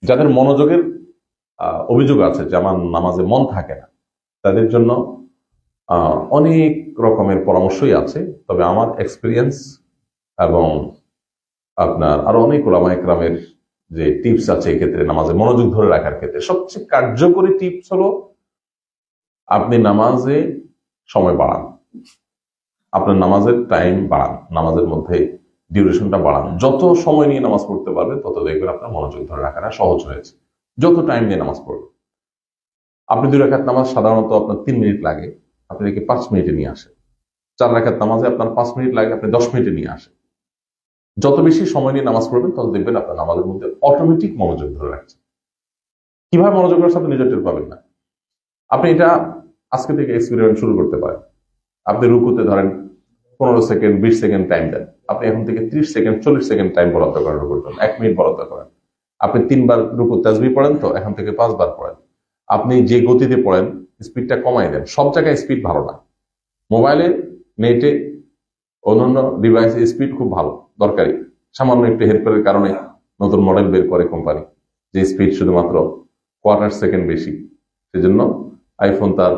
যাদের মনোযোগের অভিযোগ আছে যে আমার নামাজে মন থাকে না, তাদের জন্য অনেক রকমের পরামর্শই আছে। তবে আমার এক্সপিরিয়েন্স এবং আপনার আরো অনেক ওলামা একরামের যে টিপস আছে এক্ষেত্রে নামাজে মনোযোগ ধরে রাখার ক্ষেত্রে সবচেয়ে কার্যকরী টিপস হলো আপনি নামাজে সময় বাড়ান, আপনার নামাজের টাইম বাড়ান, নামাজের মধ্যে ডিউরেশনটা বাড়ান। যত সময় নিয়ে নামাজ পড়তে পারবে তত দেখবেন আপনার মনোযোগ ধরে রাখাটা সহজ হয়েছে। যত টাইম নিয়ে নামাজ পড়বে, আপনি 2 রাকাত নামাজ সাধারণত আপনার 3 মিনিট লাগে, আপনি একে 5 মিনিটে নিয়ে আসেন। 4 রাকাত নামাজে আপনার 5 মিনিট লাগে, আপনি 10 মিনিটে নিয়ে আসেন। যত বেশি সময় নিয়ে নামাজ পড়বেন তত দেখবেন আপনার নামাজের মধ্যে অটোমেটিক মনোযোগ ধরে রাখছে। কিভাবে মনোযোগ রাখছে আপনি নিজে টের পাবেন না। আপনি এটা আজকে থেকে এক্সপেরিমেন্ট শুরু করতে পারেন। আপনি রুকুতে ধরেন 15 সেকেন্ড 20 সেকেন্ড টাইম দেন, আপনি এখন থেকে 30 সেকেন্ড 40 সেকেন্ড টাইম বরাদ্দ করেন, রুকুর জন্য 1 মিনিট বরাদ্দ করেন। আপনি 3 বার রুকু তাসবিহ পড়েন, তো এখন থেকে 5 বার পড়েন। আপনি যে গতিতে পড়েন স্পিডটা কমাই দেন। সব জায়গায় স্পিড ভালো না, মোবাইলে, নেটে, অন্যান্য ডিভাইসে স্পিড খুব ভালো দরকারি। সামান্য একটু হেরফেরের কারণে নতুন মডেল বের করে কোম্পানি যে স্পিড শুধুমাত্র কোয়ার্টার সেকেন্ড বেশি, সেজন্য আইফোন তার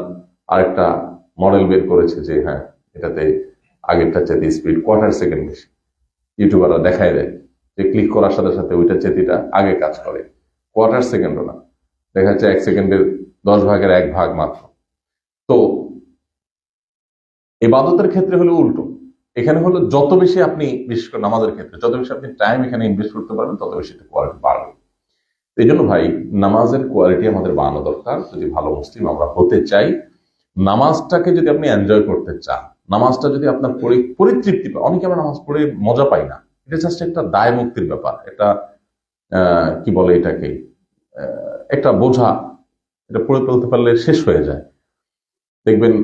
আরেকটা মডেল বের করেছে যে হ্যাঁ এটাতে আগেরটা চাইতে স্পিড কোয়ার্টার সেকেন্ড বেশি। ইউটিউবাররা দেখায় দেয় যে ক্লিক করার সাথে সাথে ওইটা চেতিটা আগে কাজ করে, কোয়ার্টার সেকেন্ডও না, দেখা যাচ্ছে 1 সেকেন্ডের 10 ভাগের 1 ভাগ মাত্র। তো ইবাদতের ক্ষেত্রে হলো উল্টো, এখানে হলো যত বেশি আপনি, বিশেষ করে নামাজের ক্ষেত্রে যত বেশি আপনি টাইম এখানে ইনভেস্ট করতে পারবেন তত বেশি কোয়ালিটি বাড়বে। এই জন্য ভাই নামাজের কোয়ালিটি আমাদের বাড়ানো দরকার যদি ভালো মুসলিম আমরা হতে চাই। নামাজটাকে যদি আপনি এনজয় করতে চান, নামাজটা যদি আপনার পরিতৃপ্তি পায়, অনেকে আমরা নামাজ পড়ে মজা পাই না, এটা জাস্ট একটা দায় মুক্তির ব্যাপার, এটা কি বলে এটাকে একটা বোঝা, এটা পড়ে ফেলতে পারলে শেষ হয়ে যায়। দেখবেন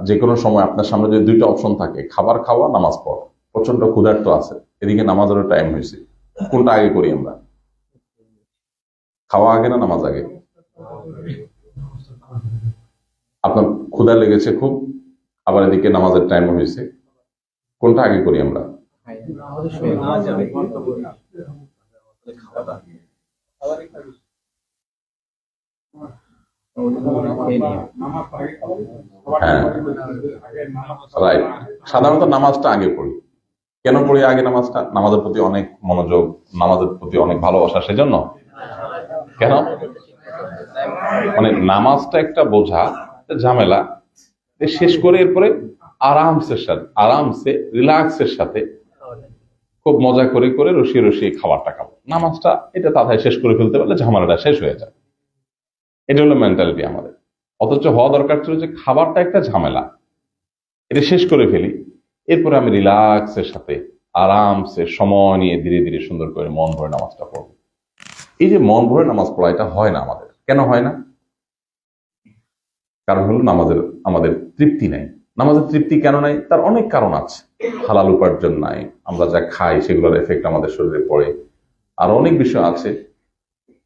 যে কোনো সময় আপনার সামনে যদি 2টা অপশন থাকে, খাবার খাওয়া, নামাজ পড়া, প্রচন্ড ক্ষুধার্ত আছে, এদিকে নামাজেরও টাইম হয়েছে, কোনটা আগে করি আমরা? খাওয়া আগে না নামাজ আগে? আপনার ক্ষুধা লেগেছে খুব, আবার এদিকে নামাজের টাইম হয়েছে, কোনটা আগে করি আমরা? হ্যাঁ রাইট, সাধারণত নামাজটা আগে পড়ি। কেন পড়ি আগে নামাজটা? নামাজের প্রতি অনেক মনোযোগ, নামাজের প্রতি অনেক ভালোবাসা, সেজন্য। কেন? মানে নামাজটা একটা বোঝা, ঝামেলা, শেষ করে এরপরে আরামসে রিল্যাক্সের সাথে খুব মজা করে করে রসিয়ে রসিয়ে খাবারটা খাবো। নামাজটা এটা তাড়াতাড়ি শেষ করে ফেলতে পারলে ঝামেলাটা শেষ হয়ে যায়, এটা হলো মেন্টালিটি আমাদের। অথচ হওয়া দরকার ছিল যে খাবারটা একটা ঝামেলা, এটা শেষ করে ফেলি, এরপরে আমি রিল্যাক্সের সাথে আরামসে সময় নিয়ে ধীরে ধীরে সুন্দর করে মন ভরে নামাজটা পড়বো। এই যে মন ভরে নামাজ পড়া, এটা হয় না আমাদের। কেন হয় না? কারণ হলো আমাদের তৃপ্তি নাই। নামাজের তৃপ্তি কেন নাই? তার অনেক কারণ আছে। হালাল উপার্জন নাই, আমরা যা খাই সেগুলোর এফেক্ট আমাদের শরীরে পড়ে, আর অনেক বিষয় আছে।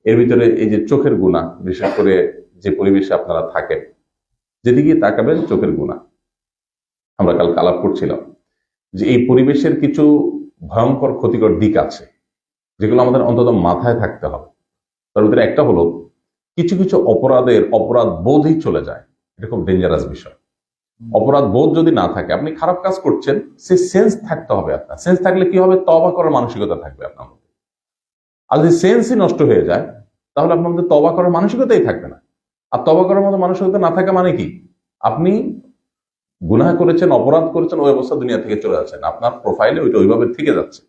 এর ভিতরে এই যে চোখের গুনাহ, বিশেষ করে যে পরিবেশে আপনারা থাকেন, যেদিকে তাকাবেন চোখের গুনাহ। আমরা কাল আলাপ করছিলাম যে এই পরিবেশের কিছু ভয়ঙ্কর ক্ষতিকর দিক আছে যেগুলো আমাদের অন্তত মাথায় থাকতে হবে। তার ভিতরে একটা হলো কিছু কিছু অপরাধ বোধই চলে যায়। এটা খুব ডেঞ্জারাস বিষয়। অপরাধ বোধ যদি না থাকে, আপনি খারাপ কাজ করছেন, সে সেন্স থাকতে হবে আপনার। সেন্স থাকলে কি হবে? তওবা করার মানসিকতা থাকবে আপনার মধ্যে। আর যদি সেন্সই নষ্ট হয়ে যায় তাহলে আপনার মধ্যে তওবা করার মানসিকতাই থাকবে না। আর তওবা করার মতো মানসিকতা না থাকা মানে কি? আপনি গুনাহ করেছেন, অপরাধ করেছেন, ওই অবস্থা দুনিয়া থেকে চলে যাচ্ছেন, আপনার প্রোফাইলে ওইটা ওইভাবে থেকে যাচ্ছে।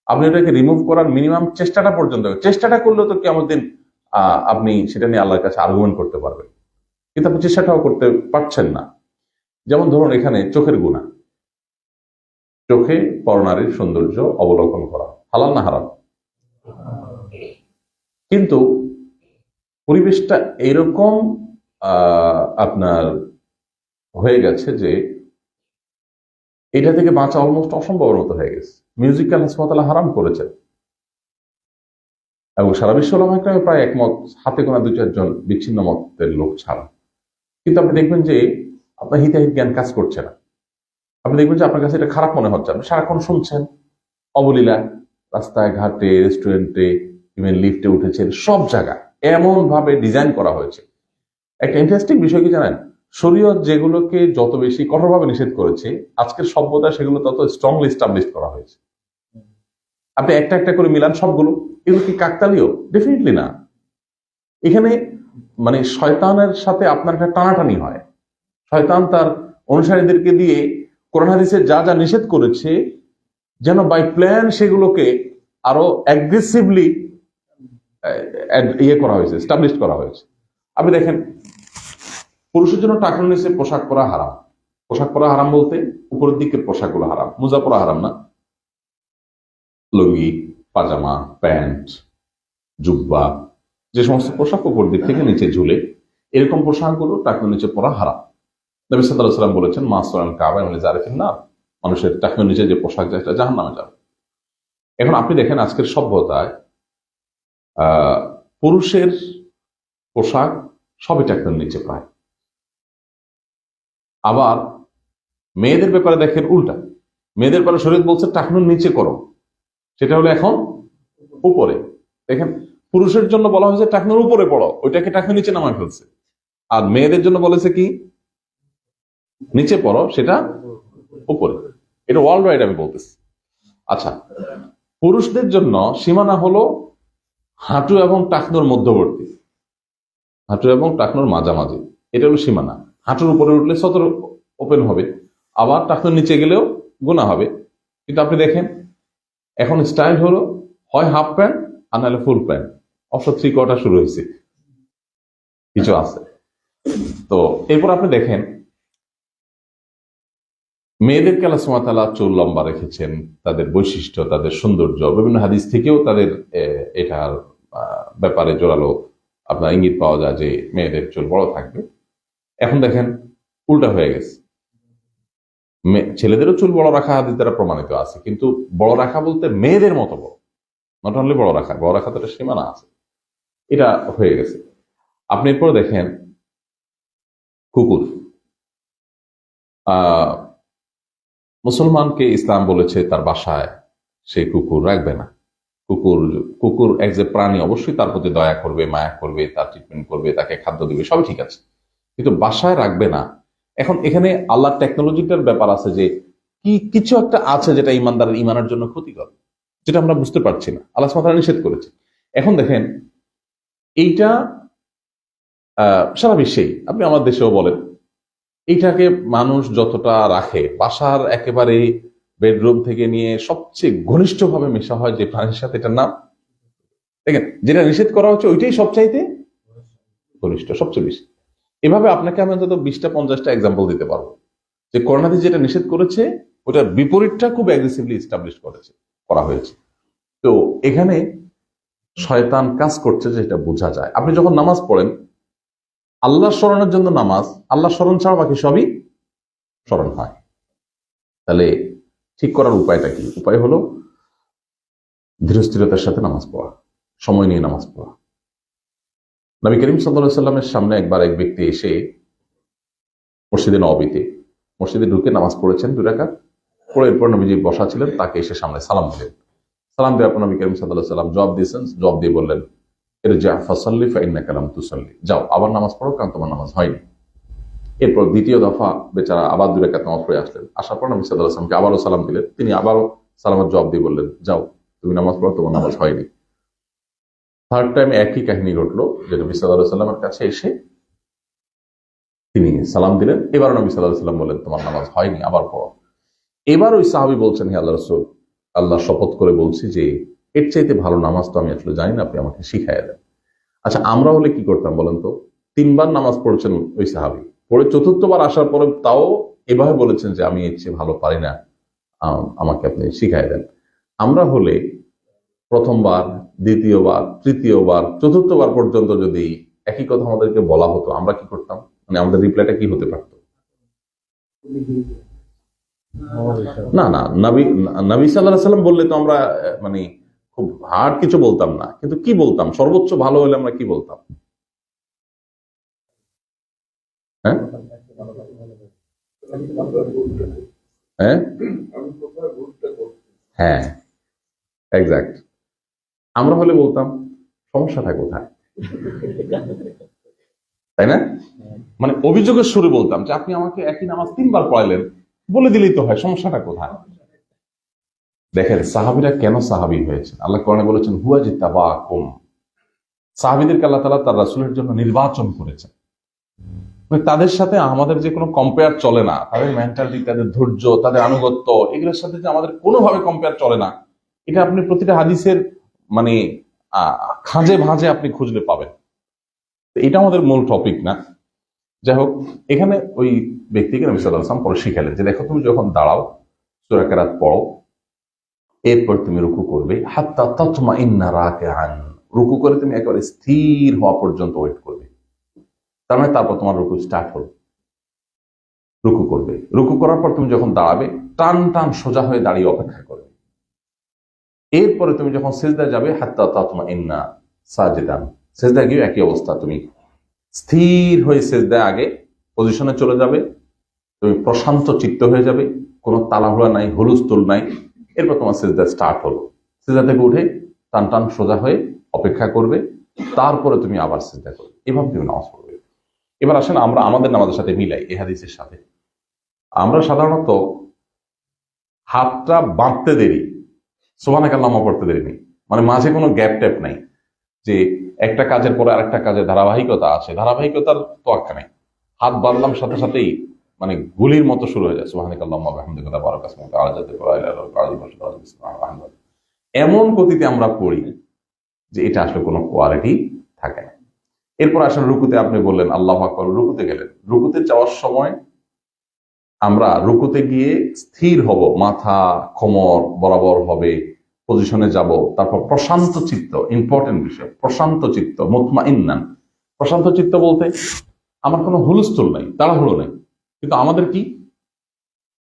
আপনি ওটাকে রিমুভ করার মিনিমাম চেষ্টাটা করলেও তো কিয়ামত দিন আপনি সেটা নিয়ে আল্লাহর কাছে আর্গুমেন্ট করতে পারবেন, কিন্তু আপনি চেষ্টাটাও করতে পারছেন না। যেমন ধরুন এখানে চোখের গুনাহ, চোখে পরনারীর সৌন্দর্য অবলোকন করা হালাল না হারাম? কিন্তু পরিবেশটা এরকম আপনার হয়ে গেছে যে এটা থেকে বাঁচা অলমোস্ট অসম্ভবের মতো হয়ে গেছে। মিউজিক্যাল হাসপাতালে হারাম করেছে এবং সারা বিশ্ব ওলামায়ে প্রায় একমত, হাতে গোনা 2-4 জন বিচ্ছিন্ন মতের লোক ছাড়া। কিন্তু আপনি দেখবেন যে আপনার হিতাহিত জ্ঞান কাজ করছে না। আপনি দেখবেন যে আপনার কাছে এটা খারাপ মনে হচ্ছে, আপনি সারাক্ষণ শুনছেন অবলীলা, রাস্তায় ঘাটে, রেস্টুরেন্টে, ইভেন লিফটে উঠেছেন, সব জায়গা এমন ভাবে ডিজাইন করা হয়েছে। একটা ইন্টারেস্টিং বিষয় কি জানেন, শরীয়ত যেগুলোকে যত বেশি কঠোরভাবে নিষেধ করেছে, আজকের সভ্যতা সেগুলো তত স্ট্রংলি এস্টাবলিশ করা হয়েছে। আপনি একটা একটা করে মিলান সবগুলো, এগুলো কি কাকতালীয়? ডেফিনেটলি না। এখানে মানে শয়তানের সাথে আপনার একটা টানাটানি হয়। শয়তান তার অনুসারীদেরকে দিয়ে কোরআন হাদিসে যা যা নিষেধ করেছে, যেন বাই প্ল্যান সেগুলোকে আরো অ্যাগ্রেসিভলি ইয়ে করা হয়েছে, এস্টাবলিশ করা হয়েছে। আপনি দেখেন, পুরুষের জন্য টাকনুর নিচে পোশাক পরা হারাম। পোশাক পরা হারাম বলতে উপরের দিকের পোশাকগুলো হারাম, মোজা পরা হারাম না। লুঙ্গি, পাজামা, প্যান্ট, জুব্বা, যে সমস্ত পোশাক উপর দিক থেকে নিচে ঝুলে, এরকম পোশাকগুলো টাকনুর নিচে পরা হারাম। নবী সাল্লাল্লাহু আলাইহি ওয়াসাল্লাম বলেছেন, মা সালাল কাবা জারিফিন না, মানুষের টাকনুর নিচে যে পোশাক যায় সেটা জাহান্নামে যাবে। এখন আপনি দেখেন আজকের সভ্যতায় পুরুষের পোশাক সবই টাকনুর নিচে প্রায়। আবার মেয়েদের ব্যাপারে দেখেন উল্টা, মেয়েদের ব্যাপারে শরীয়ত বলছে টাকনুর নিচে করো, সেটা হলো এখন উপরে। দেখেন, পুরুষের জন্য বলা হয়েছে টাকনুর উপরে পড়ো, ওইটাকে টাকনুর নিচে নামায় ফেলছে। আর মেয়েদের জন্য বলেছে কি নিচে পড়ো, সেটা উপরে। এটা ওয়ার্ল্ড ওয়াইড আমি বলতেছি। আচ্ছা, পুরুষদের জন্য সীমানা হলো হাঁটু এবং টাকনুর মধ্যবর্তী, হাঁটু এবং টাকনুর মাঝামাঝি, এটা হলো সীমানা। হাঁটুর উপরে উঠলে সতর ওপেন হবে, আবার টাকনুর নিচে গেলেও গুনাহ হবে। কিন্তু আপনি দেখেন এখন স্টাইল হলো হয় হাফ প্যান্ট আর নাহলে ফুল প্যান্ট, অবশ্য 3/4 শুরু হয়েছে, কিছু আছে। তো এরপর আপনি দেখেন মেয়েদেরকে আল্লাহ সুবহানাহু ওয়া তাআলা চুল লম্বা রেখেছেন, তাদের বৈশিষ্ট্য, তাদের সৌন্দর্য, বিভিন্ন হাদিস থেকেও তাদের এটার ব্যাপারে জোরালো আপনার ইঙ্গিত পাওয়া যায় যে মেয়েদের চুল বড় থাকবে। এখন দেখেন উল্টা হয়ে গেছে, ছেলেদেরও চুল বড় রাখা হাদিস দ্বারা প্রমাণিত আছে, কিন্তু বড় রাখা বলতে মেয়েদের মতো বড়, নট অনলি বড় রাখা, বড় রাখা তো একটা সীমানা আছে, এটা হয়ে গেছে। আপনি এরপর দেখেন কুকুর, মুসলমানকে ইসলাম বলেছে তার বাসায় সে কুকুর রাখবে না। কুকুর কুকুর এক যে প্রাণী, অবশ্যই তার প্রতি দয়া করবে, মায়া করবে, তার ট্রিটমেন্ট করবে, তাকে খাদ্য দিবে, সবই ঠিক আছে, কিন্তু বাসায় রাখবে না। এখন এখানে আল্লাহ টেকনোলজিটার ব্যাপার আছে, যে কি কিছু একটা আছে যেটা ইমানদারের ইমানের জন্য ক্ষতিকর, যেটা আমরা বুঝতে পারছি না, আল্লাহ সুবহানাহু ওয়া তাআলা নিষেধ করেছে। এখন দেখেন এইটা সারা বিশ্বেই, আপনি আমার দেশেও বলেন, এইটাকে মানুষ যতটা রাখে, বাসার একেবারে বেডরুম থেকে নিয়ে সবচেয়ে ঘনিষ্ঠভাবে মেশা হয় যে প্রাণীর সাথে, এটার নাম দেখেন, যেটা নিষেধ করা হচ্ছে ওইটাই সবচাইতে ঘনিষ্ঠ, সবচেয়ে বেশি। এভাবে আপনাকে আমি অন্তত 20টা-50টা এক্সাম্পল দিতে পারবো যে করোনাতে যেটা নিষেধ করেছে ওটার বিপরীতটা খুব অ্যাগ্রেসিভলি এস্টাবলিশ করা হয়েছে। তো এখানে শয়তান কাজ করছে যেটা বোঝা যায়। আপনি যখন নামাজ পড়েন, আল্লাহর স্মরণের জন্য নামাজ, আল্লাহর স্মরণ ছাড়া বাকি সবই স্মরণ হয়। তাহলে ঠিক করার উপায়টা কি? উপায় হলো ধীরস্থিরতার সাথে নামাজ পড়া, সময় নিয়ে নামাজ পড়া। নবী করিম সাল্লাল্লাহু আলাইহি সাল্লামের সামনে একবার এক ব্যক্তি এসে মসজিদে নববীতে মসজিদে ঢুকে নামাজ পড়েছেন 2 রাকাত, পড়ে এরপর নবীজি বসা ছিলেন, তাকে এসে সামনে সালাম দিলেন। সালাম দেওয়ার পর নবী করিম সাল্লাল্লাহু আলাইহি সাল্লাম জবাব দিয়েছেন, জবাব দিয়ে বললেন, ইরজা ফাসাল্লি ফাইন্নাকা লাম তুসাল্লি, যাও আবার নামাজ পড়ো, কারণ তোমার নামাজ হয়নি। এরপর দ্বিতীয় দফা বেচারা আবার 2 রাকাত নামাজ পড়ে আসলেন। আসার পর নবী সাল্লাল্লাহু আলাইহি সাল্লামকে আবারও সালাম দিলেন, তিনি আবারও সালামের জবাব দিয়ে বললেন, যাও তুমি নামাজ পড়ো, তোমার নামাজ হয়নি। থার্ড টাইম একই কাহিনী ঘটলো, যে নবী সাল্লাল্লাহু আলাইহি সাল্লামের কাছে এসে তিনি সালাম দিলেন, এবার নবী সাল্লাল্লাহু আলাইহি সাল্লাম বললেন, তোমার নামাজ হয়নি, আবার পড়ো। এবার ওই সাহাবী বলছেন, হে আল্লাহর রাসূল, আল্লাহ শপথ করে বলছি যে এর চাইতে ভালো নামাজ তো আমি আসলে জানি না, আপনি আমাকে শিখাইয়া দেন। আচ্ছা, আমরা হলে কি করতাম বলেন তো? 3বার নামাজ পড়েছেন ওই সাহাবী, পড়ে 4র্থবার আসার পরে তাও এভাবে বলেছেন যে আমি এর চেয়ে ভালো পারি না, আমাকে আপনি শিখাই দেন। আমরা হলে প্রথমবার, দ্বিতীয়বার, তৃতীয়বার, 4র্থবার পর্যন্ত যদি একই কথা আমাদেরকে বলা হতো, আমরা কি করতাম? মানে আমাদের রিপ্লাইটা কি হতে পারতো? না না, নবী সাল্লাল্লাহু আলাইহি সাল্লাম বললে তো আমরা মানে খুব হার্ড কিছু বলতাম না, কিন্তু কি বলতাম? সর্বোচ্চ ভালো হলে আমরা কি বলতাম? হ্যাঁ হ্যাঁ হ্যাঁ, এক্সাক্ট। আমরা হলে বলতাম সমস্যাটা কোথায়, তাই না? মানে অভিযোগের সুরে বলতাম যে আপনি আমাকে একই নামাজ 3 বার পড়াইলেন, বলে দিলেই তো হয়, সমস্যাটা কোথায়? দেখেন সাহাবীরা কেন সাহাবী হয়েছে, আল্লাহ কোরআনে বলেছেন হুয়াজিতাবাকুম, সাহাবীদেরকে আল্লাহ তাআলা তার রাসূলের জন্য নির্বাচন করেছেন। মানে তাদের সাথে আমাদের যে কোনো কম্পেয়ার চলে না, তাদের মেন্টালিটি, তাদের ধৈর্য, তাদের আনুগত্য, এগুলোর সাথে যে আমাদের কোনোভাবে কম্পেয়ার চলে না, এটা আপনি প্রতিটা হাদিসের মানে খাঁজে ভাঁজে আপনি খুঁজলে পাবেন। এটা আমাদের মূল টপিক না। যাই হোক, এখানে ওই ব্যক্তিকে নবী সাল্লাল্লাহু আলাইহি ওয়াসাল্লাম পরে শিখালেন যে দেখো তুমি যখন দাঁড়াও সূরা কিরাত পড়ো, এরপর তুমি রুকু করবে, হাত্তা তাতমাইন্না রাকিআন, রুকু করে তুমি একেবারে স্থির হওয়া পর্যন্ত ওয়েট করবে। তার মানে তারপর তোমার রুকু স্টার্ট হলো, রুকু করবে। রুকু করার পর তুমি যখন দাঁড়াবে, টান টান সোজা হয়ে দাঁড়িয়ে অপেক্ষা করবে। এরপরে তুমি যখন সিজদায় যাবে, হাত্তা তাতমাইন্না সাজিদান, সিজদায় গিয়ে একই অবস্থা, তুমি স্থির হয়ে সিজদায় আগে পজিশনে চলে যাবে, তুমি প্রশান্ত চিত্ত হয়ে যাবে, কোনো তাড়াহুড়া নাই, হুলস্থুল নাই। এরপর তোমার সিজদা স্টার্ট হলো, সিজদা থেকে উঠে টান টান সোজা হয়ে অপেক্ষা করবে, তারপরে তুমি আবার সিজদা করবে। এভাবে তুমি নামাজ পড়বে। এবার আসেন আমরা আমাদের নামাজের সাথে মিলাই এই হাদিসের সাথে। আমরা সাধারণত হাতটা বাঁধতে দেরি, সুবহানাকাল্লাহ পড়তে দেরি নেই, মানে মাঝে কোনো গ্যাপ ট্যাপ নাই যে একটা কাজের পরে আরেকটা কাজের ধারাবাহিকতা আছে, ধারাবাহিকতার তোয়াক্কা নেই। হাত বাঁধলাম সাথে সাথেই মানে গুলির মতো শুরু হয়ে যায়, সুবহানাকাল্লাহুম্মা ওয়া বিহামদিকা তাবারাকা ইসমুকা আলা জাতি ওয়া ইলা আল-আযম। এমন গতিতে আমরা পড়ি যে এটা আসলে কোনো কোয়ালিটি থাকে না। এরপর আসলে রুকুতে আপনি বললেন আল্লাহু আকবার, রুকুতে গেলেন, রুকুতে যাওয়ার সময় আমরা রুকুতে গিয়ে স্থির হব, মাথা কোমর বরাবর হবে, পজিশনে যাব, তারপর প্রশান্ত চিত্ত, ইম্পর্টেন্ট বিষয়, প্রশান্ত চিত্ত, মুতমাইন্নান। প্রশান্ত চিত্ত বলতে আমার কোনো হুলস্থুল নাই, তাড়াহুড়ো নেই, কিন্তু আমাদের কি,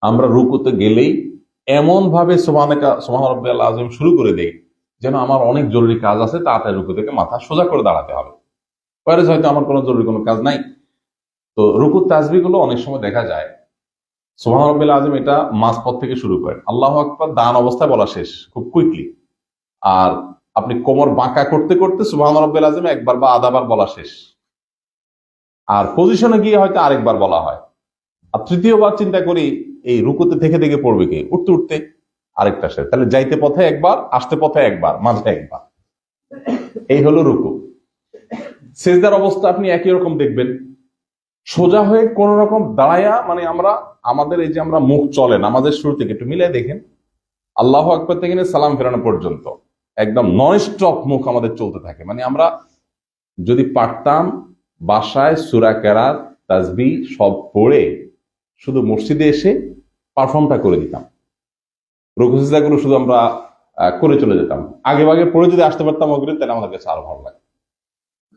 আমরা রুকুতে গেলেই এমন ভাবে সুবহান রাব্বিয়াল আযীম শুরু করে দেই যেন আমার অনেক জরুরি কাজ আছে, তাড়াতাড়ি রুকু থেকে মাথা সোজা করে দাঁড়াতে হবে। পরে হয়তো আমার কোনো জরুরি কোনো কাজ নাই। তো রুকুর তাসবিহ গুলো অনেক সময় দেখা যায় সুবহান রাব্বিয়াল আযীম এটা মাঝপথ থেকে শুরু করেন, আল্লাহু আকবার দান অবস্থায় বলা শেষ খুব কুইকলি, আর আপনি কোমর বাঁকা করতে করতে সুবহান রাব্বিয়াল আযীম একবার বা আধাবার বলা শেষ, আর পজিশনে গিয়ে হয়তো আরেকবার বলা হয়, আর তৃতীয়বার চিন্তা করি এই রুকুতে থেকে থেকে পড়বে কে, উঠতে উঠতে আরেকটা শেষ, তাহলে যাইতে পথে একবার, আসতে পথে একবার, মাঝে একবার। এই হলো রুকু। সিজদার অবস্থা আপনি একই রকম দেখবেন, সোজা হয়ে কোন রকম দাঁড়ায়া, মানে আমরা আমাদের এই যে আমরা মুখ চলেন আমাদের শুরু থেকে একটু মিলিয়ে দেখেন, আল্লাহু আকবার থেকে নিয়ে সালাম ফেরানো পর্যন্ত একদম নন স্টপ মুখ আমাদের চলতে থাকে। মানে আমরা যদি পারতাম বাসায় সূরা কিরাত তাসবিহ সব পড়ে শুধু মসজিদে এসে পারফর্মটা করে দিতাম, রুকু সিজদা গুলো শুধু আমরা করে চলে যেতাম, আগে ভাগে পড়ে যদি আসতে পারতাম ওগুলো, তাহলে আমাদের কাছে আরো ভালো লাগে।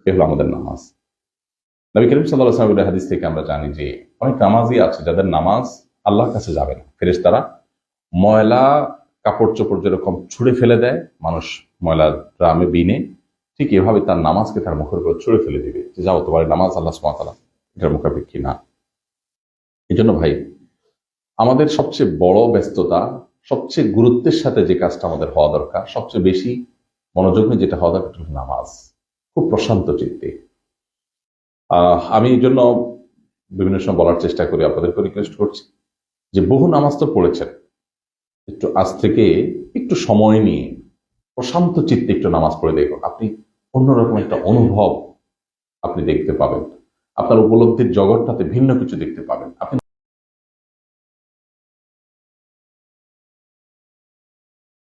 এ হলো আমাদের নামাজ। নবী করিম সাল্লাল্লাহু আলাইহি ওয়াসাল্লামের হাদিস থেকে আমরা জানি যে অনেক নামাজি আছে যাদের নামাজ আল্লাহর কাছে যাবে না। ফেরেশতারা ময়লা কাপড় চোপড় যেরকম ছুঁড়ে ফেলে দেয় মানুষ ময়লা ড্রামে বিনে, ঠিক এভাবে তার নামাজকে তার মুখের উপর ছুঁড়ে ফেলে দিবে যে যাও, তোমার নামাজ আল্লাহ সুবহানাহু ওয়া তাআলা এটার মুখাপেক্ষী না। এই জন্য ভাই, আমাদের সবচেয়ে বড় ব্যস্ততা, সবচেয়ে গুরুত্বের সাথে যে কাজটা আমাদের হওয়া দরকার, সবচেয়ে বেশি মনোযোগ নিয়ে যেটা হওয়া দরকার, নামাজ, খুব প্রশান্ত চিত্তে। আমি এই জন্য বিভিন্ন সময় বলার চেষ্টা করি, আপনাদেরকে রিকোয়েস্ট করছি যে বহু নামাজ তো পড়েছেন, একটু আজ থেকে একটু সময় নিয়ে প্রশান্ত চিত্তে একটু নামাজ পড়ে দেখুন, আপনি অন্যরকম একটা অনুভব আপনি দেখতে পাবেন, আপনার উপলব্ধির জগৎটাতে ভিন্ন কিছু দেখতে পাবেন। আপনি